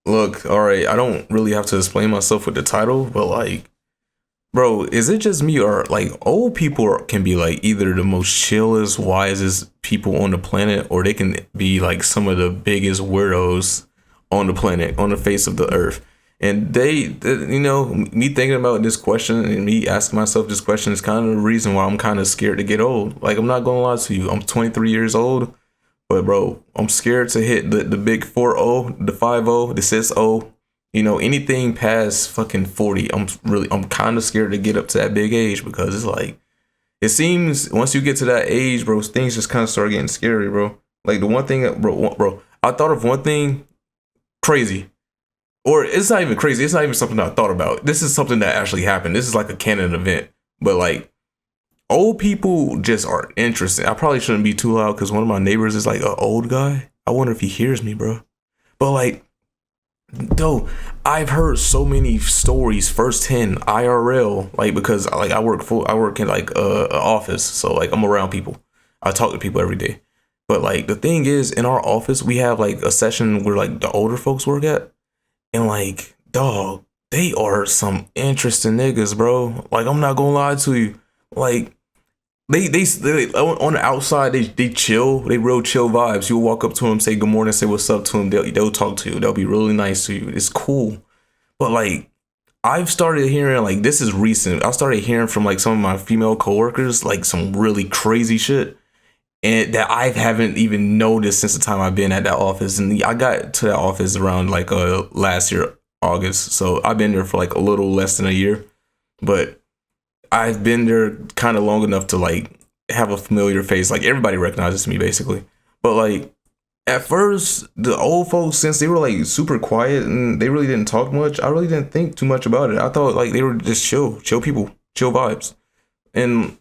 Look, all right, I don't really have to explain myself with the title, but like, bro, is it just me or like old people can be like either the most chillest, wisest people on the planet, or they can be like some of the biggest weirdos on the planet, on the face of the earth. And me thinking about this question and me asking myself this question is kind of the reason why I'm kind of scared to get old. Like, I'm not gonna lie to you, I'm 23 years old. But bro, I'm scared to hit the big 4-0, the 5-0, the 6-0. Anything past fucking 40. I'm kind of scared to get up to that big age because it's like it seems once you get to that age, bro, things just kind of start getting scary, bro. Like the one thing, bro, I thought of one thing crazy. Or it's not even crazy. It's not even something that I thought about. This is something that actually happened. This is like a canon event. But like old people just are interesting. I probably shouldn't be too loud because one of my neighbors is like an old guy. I wonder if he hears me, bro. But like, though, I've heard so many stories firsthand IRL, like because like I work in like a office, so like I'm around people. I talk to people every day. But like the thing is, in our office, we have like a session where like the older folks work at, and like, dog, they are some interesting niggas, bro. Like I'm not gonna lie to you, like they on the outside they chill, they real chill vibes. You'll walk up to them, say good morning, say what's up to them. They'll talk to you. They'll be really nice to you. It's cool. But like I've started hearing like this is recent. I started hearing from like some of my female coworkers like some really crazy shit, and that I haven't even noticed since the time I've been at that office. And I got to that office around like last year August, so I've been there for like a little less than a year, but I've been there kind of long enough to like have a familiar face. Like everybody recognizes me basically. But like at first, the old folks, since they were like super quiet and they really didn't talk much, I really didn't think too much about it. I thought like they were just chill people, chill vibes. And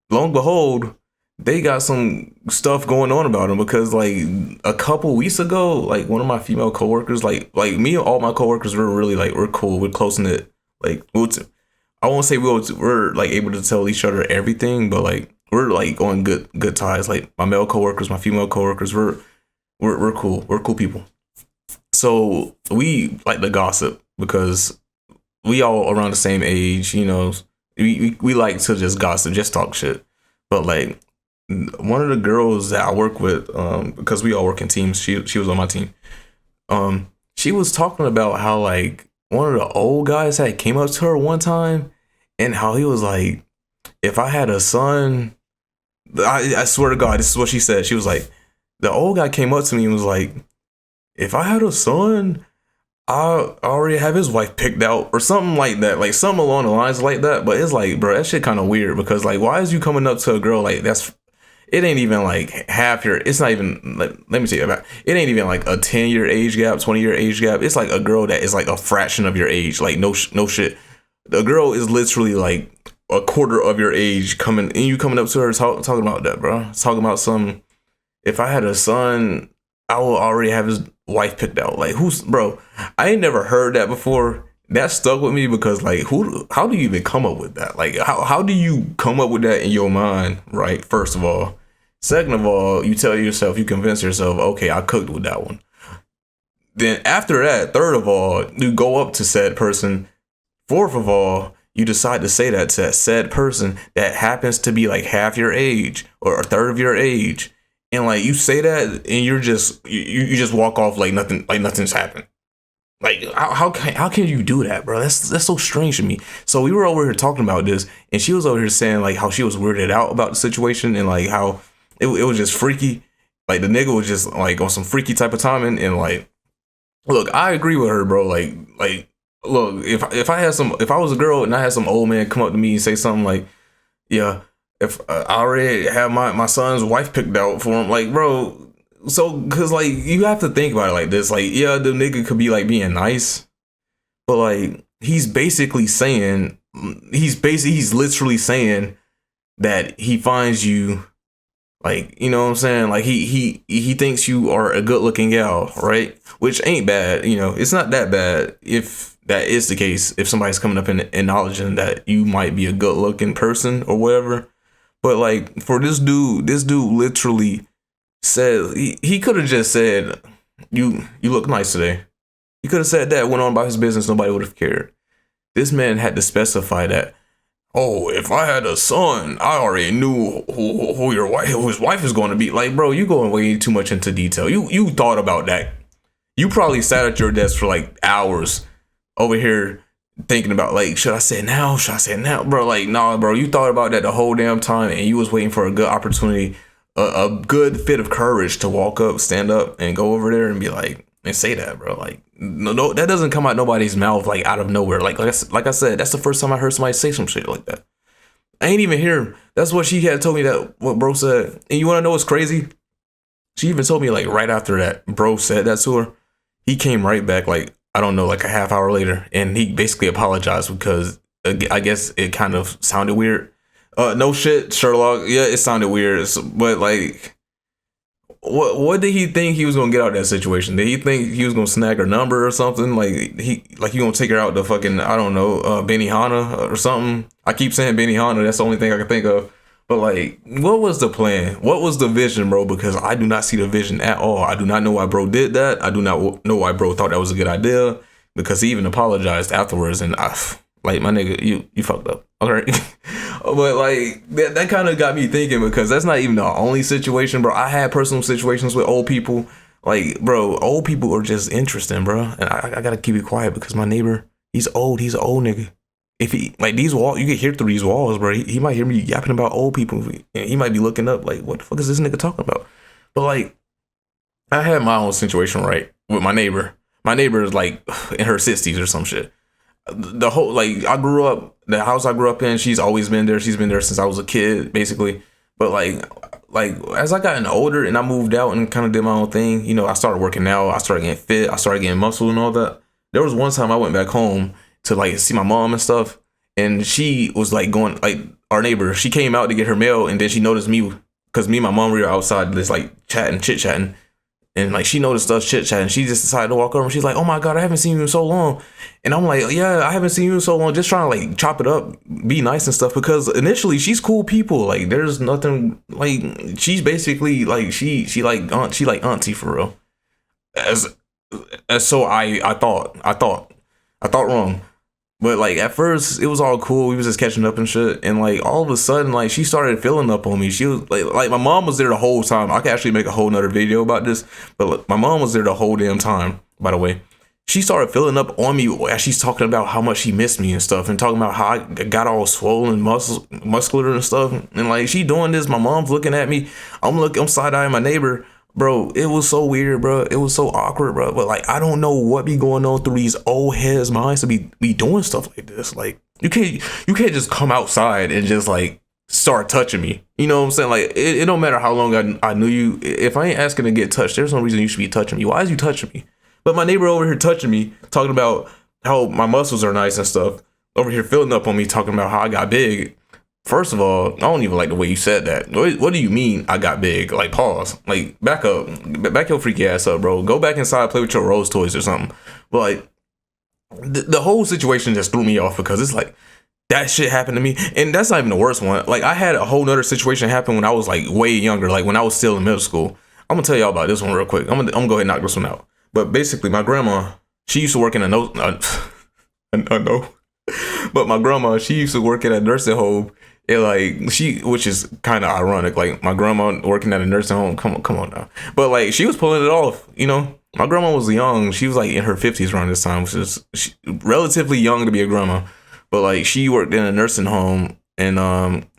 lo and behold, they got some stuff going on about them because like a couple weeks ago, like one of my female coworkers, like me and all my coworkers were really like we're cool, we're close knit. Like I won't say we're like able to tell each other everything, but like we're like on good ties. Like my male coworkers, my female coworkers, we're cool. We're cool people. So we like to gossip because we all around the same age. We like to just gossip, just talk shit. But like one of the girls that I work with, because we all work in teams. She was on my team. She was talking about how like one of the old guys had came up to her one time and how he was like, if I had a son, I swear to God, this is what she said. She was like, the old guy came up to me and was like, if I had a son, I already have his wife picked out or something like that, like something along the lines like that. But it's like, bro, that shit kind of weird because like, why is you coming up to a girl like it ain't even like half your, it's not even like, let me tell you about it ain't even like a 10-year age gap, 20-year age gap. It's like a girl that is like a fraction of your age. Like no shit. The girl is literally like a quarter of your age coming and you coming up to her talking about that, bro. Talking about some, if I had a son, I will already have his wife picked out. Like bro, I ain't never heard that before. That stuck with me because like how do you even come up with that? Like how do you come up with that in your mind, right? First of all. Second of all, you tell yourself, you convince yourself, okay, I cooked with that one. Then after that, third of all, you go up to said person. Fourth of all, you decide to say that to that said person that happens to be like half your age or a third of your age. And like you say that and you're just you just walk off like nothing's happened. Like how can you do that, bro? That's so strange to me. So we were over here talking about this and she was over here saying like how she was weirded out about the situation and like how it was just freaky. Like the nigga was just like on some freaky type of timing and like, look, I agree with her, bro. Like, look, if I was a girl and I had some old man come up to me and say something like, yeah, if I already have my son's wife picked out for him, like, bro, so because like you have to think about it like this, like, yeah, the nigga could be like being nice, but like he's literally saying that he finds you. Like, you know what I'm saying? Like he thinks you are a good looking gal, right? Which ain't bad, it's not that bad if that is the case, if somebody's coming up and acknowledging that you might be a good looking person or whatever. But like for this dude literally said he could have just said, you look nice today. He could have said that, went on about his business, nobody would have cared. This man had to specify that, oh, if I had a son, I already knew who his wife is going to be. Like, bro, you going way too much into detail. You thought about that. You probably sat at your desk for like hours over here thinking about, like, should I say it now? Should I say it now? Bro, like, nah, bro, you thought about that the whole damn time, and you was waiting for a good opportunity, a good fit of courage to walk up, stand up, and go over there and be like, and say that, bro. Like, no, that doesn't come out nobody's mouth, like, out of nowhere. Like I said, that's the first time I heard somebody say some shit like that. I ain't even hear. That's what she had told me, that what bro said. And you want to know what's crazy? She even told me, like, right after that bro said that to her, he came right back, like, I don't know, like a half hour later, and he basically apologized because I guess it kind of sounded weird. No shit, Sherlock. Yeah, it sounded weird, but like, what did he think he was gonna get out of that situation? Did he think he was gonna snag her number or something? Like he gonna take her out to fucking, I don't know, Benihana or something? I keep saying Benihana. That's the only thing I can think of. But like, what was the plan? What was the vision, bro? Because I do not see the vision at all. I do not know why bro did that. I do not know why bro thought that was a good idea, because he even apologized afterwards. And like, my nigga, you fucked up. Okay. But like, that kind of got me thinking, because that's not even the only situation, bro. I had personal situations with old people. Like, bro, old people are just interesting, bro. And I gotta keep it quiet because my neighbor, he's old. He's an old nigga. If he, like, these walls, you can hear through these walls, bro. He might hear me yapping about old people, and he might be looking up like, what the fuck is this nigga talking about? But like, I had my own situation, right, with my neighbor. My neighbor is like in her 60s or some shit. The whole, like, I grew up, the house I grew up in, she's always been there. She's been there since I was a kid, basically. But like as I gotten older and I moved out and kind of did my own thing, you know, I started working out. I started getting fit. I started getting muscle and all that. There was one time I went back home to like see my mom and stuff, and she was like going, like, our neighbor, she came out to get her mail, and then she noticed me, because me and my mom were outside just like chit chatting, and like she noticed us chit chatting. She just decided to walk over, and she's like, oh my god, I haven't seen you in so long. And I'm like, yeah, I haven't seen you in so long, just trying to like chop it up, be nice and stuff, because initially she's cool people, like there's nothing, like she's basically like she like auntie for real, as so I thought wrong. But like at first it was all cool. We was just catching up and shit. And like all of a sudden, like she started filling up on me. She was like my mom was there the whole time. I could actually make a whole nother video about this. But look, my mom was there the whole damn time, by the way. She started filling up on me as she's talking about how much she missed me and stuff, and talking about how I got all swollen, muscular and stuff. And like she doing this, my mom's looking at me. I'm side-eyeing my neighbor. Bro, it was so weird, bro. It was so awkward, bro. But like, I don't know what be going on through these old heads' minds to be doing stuff like this. Like, you can't just come outside and just like start touching me. You know what I'm saying? Like, it don't matter how long I knew you. If I ain't asking to get touched, there's no reason you should be touching me. Why is you touching me? But my neighbor over here touching me, talking about how my muscles are nice and stuff. Over here filling up on me, talking about how I got big. First of all, I don't even like the way you said that. What do you mean I got big? Like, pause. Like, back up. Back your freaky ass up, bro. Go back inside, play with your Rose toys or something. But like, the whole situation just threw me off, because it's like, that shit happened to me. And that's not even the worst one. Like, I had a whole nother situation happen when I was like way younger, like when I was still in middle school. I'm gonna tell y'all about this one real quick. I'm gonna go ahead and knock this one out. But basically, my grandma, she used to work in but my grandma, she used to work at a nursing home. It like which is kind of ironic, like my grandma working at a nursing home. Come on now. But like, she was pulling it off, you know. My grandma was young. She was like in her 50s around this time, which is relatively young to be a grandma. But like, she worked in a nursing home, and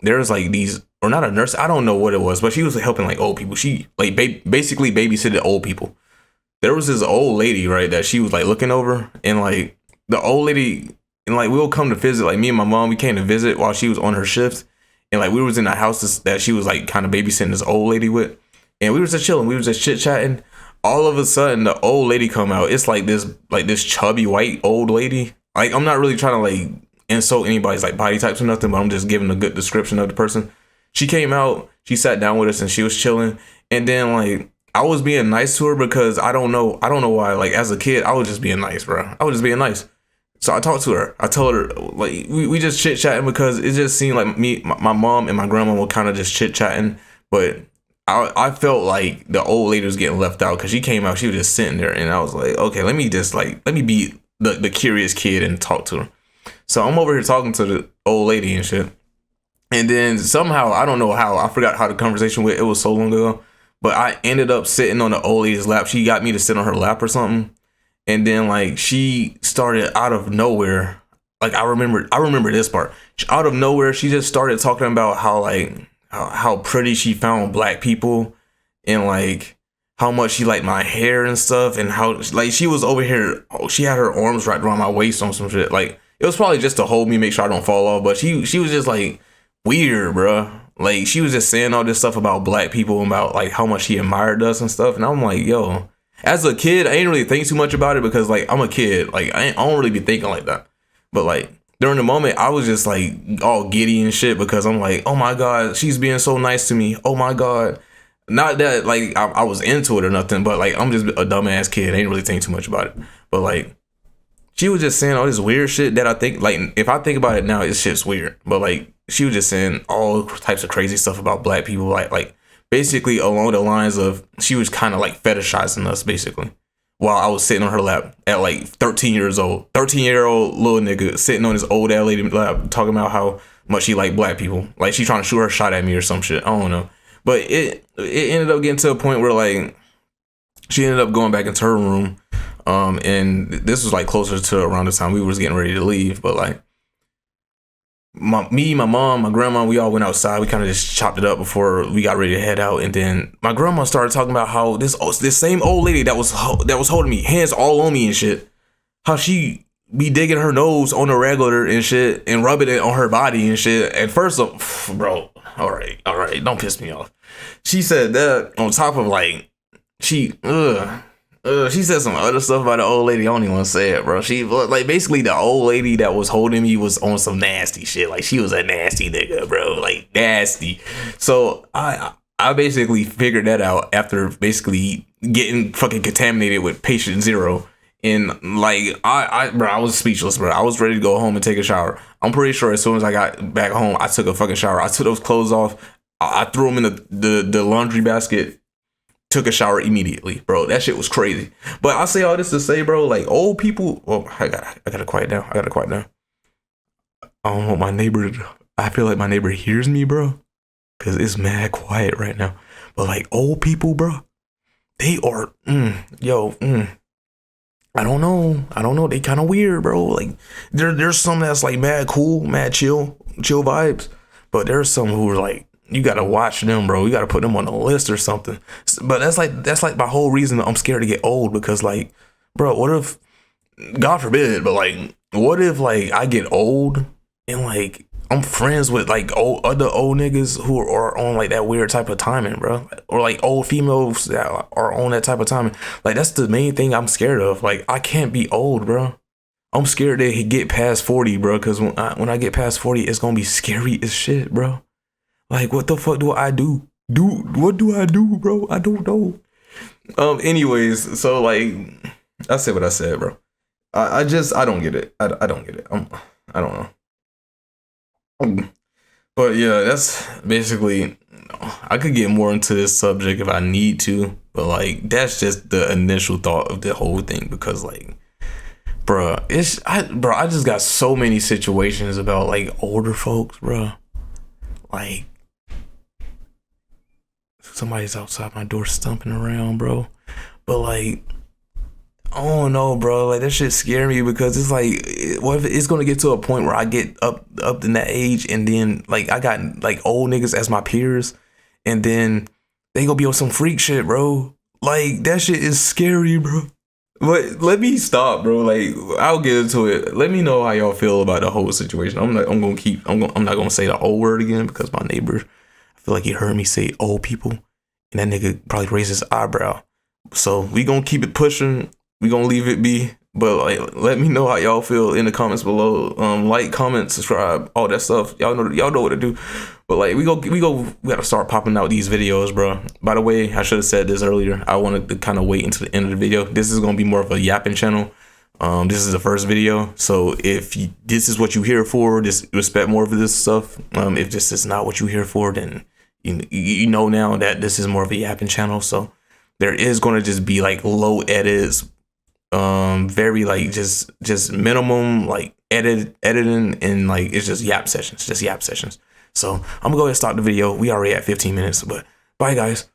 there was like these, or not a nurse, I don't know what it was, but she was helping like old people. She like basically babysitted old people. There was this old lady, right, that she was like looking over, and like the old lady. And like, we'll come to visit, like me and my mom, we came to visit while she was on her shift. And like, we was in the house that she was like kind of babysitting this old lady with. And we was just chilling. We was just chit chatting. All of a sudden, the old lady come out. It's like this chubby white old lady. Like, I'm not really trying to like insult anybody's like body types or nothing, but I'm just giving a good description of the person. She came out, she sat down with us, and she was chilling. And then like, I was being nice to her because I don't know why. Like, as a kid, I was just being nice, bro. I was just being nice. So I talked to her. I told her, like, we just chit chatting, because it just seemed like my mom and my grandma were kind of just chit chatting. But I felt like the old lady was getting left out because she came out, she was just sitting there, and I was like, okay, let me be the curious kid and talk to her. So I'm over here talking to the old lady and shit. And then somehow, I don't know how, I forgot how the conversation went. It was so long ago. But I ended up sitting on the old lady's lap. She got me to sit on her lap or something. And then like she started out of nowhere. Like I remember this part. Out of nowhere, she just started talking about how like how pretty she found black people, and like how much she liked my hair and stuff, and how like she was over here. Oh, she had her arms wrapped around my waist on some shit. Like it was probably just to hold me, make sure I don't fall off. But she was just like weird, bro. Like she was just saying all this stuff about black people, about like how much she admired us and stuff. And I'm like, yo, as a kid, I ain't really think too much about it because like I'm a kid. Like I don't really be thinking like that. But like during the moment, I was just like all giddy and shit because I'm like, oh my God, she's being so nice to me. Oh my God. Not that like I was into it or nothing, but like I'm just a dumbass kid. I ain't really think too much about it. But like she was just saying all this weird shit that I think like if I think about it now, it's shit's weird. But like she was just saying all types of crazy stuff about black people, like basically along the lines of she was kind of like fetishizing us basically. While I was sitting on her lap at like 13 years old, 13-year-old little nigga sitting on this old ass lady lap talking about how much she liked black people. Like she trying to shoot her shot at me or some shit. I don't know. But it ended up getting to a point where like she ended up going back into her room. And this was like closer to around the time we was getting ready to leave. But like my mom, my grandma, we all went outside. We kind of just chopped it up before we got ready to head out. And then my grandma started talking about how this same old lady that was holding me, hands all on me and shit, how she be digging her nose on the regular and shit and rubbing it on her body and shit. At first, bro, all right, don't piss me off. She said that on top of like she said some other stuff about the old lady. I don't even want to say it, bro. She like basically the old lady that was holding me was on some nasty shit. Like she was a nasty nigga, bro. Like nasty. So I basically figured that out after basically getting fucking contaminated with patient zero. And like I was speechless, bro. I was ready to go home and take a shower. I'm pretty sure as soon as I got back home, I took a fucking shower. I took those clothes off. I threw them in the laundry basket. Took a shower immediately, bro. That shit was crazy. But I say all this to say, bro, like old people. Oh, I gotta quiet down. I don't want my neighbor. I feel like my neighbor hears me, bro, because it's mad quiet right now. But like old people, bro, they are, I don't know. They kind of weird, bro. Like there's some that's like mad cool, mad chill vibes. But there's some who are like, you gotta watch them, bro. You gotta put them on a list or something. But that's like my whole reason I'm scared to get old, because like, bro, what if, God forbid, but like, what if like I get old and like I'm friends with like other old niggas who are on like that weird type of timing, bro, or like old females that are on that type of timing. Like that's the main thing I'm scared of. Like I can't be old, bro. I'm scared to get past 40, bro, because when I get past 40, it's gonna be scary as shit, bro. Like, what the fuck do I do? What do I do, bro? I don't know. Anyways, so like, I said what I said, bro. I don't get it. I don't get it. I don't know. But yeah, that's basically, I could get more into this subject if I need to, but like, that's just the initial thought of the whole thing, because like, bro, I just got so many situations about like older folks, bro. Like, somebody's outside my door stumping around, bro. But like, I don't know, bro. Like that shit scare me, because it's like, what if it's gonna get to a point where I get up in that age, and then like I got like old niggas as my peers, and then they gonna be on some freak shit, bro. Like that shit is scary, bro. But let me stop, bro. Like I'll get into it. Let me know how y'all feel about the whole situation. I'm not gonna say the old word again, because my neighbor, I feel like he heard me say old people, and that nigga probably raised his eyebrow. So we gonna keep it pushing. We gonna leave it be. But like, let me know how y'all feel in the comments below. Like, comment, subscribe, all that stuff. Y'all know what to do. But like, we gotta start popping out these videos, bro. By the way, I should have said this earlier. I wanted to kind of wait until the end of the video. This is gonna be more of a yapping channel. This is the first video, so if this is what you here for, just respect more of this stuff. If this is not what you here for, then you know now that this is more of a yapping channel, so there is going to just be like low edits, very like just minimum like editing, and like it's just yap sessions. So I'm gonna go ahead and start the video. We already at 15 minutes, but bye guys.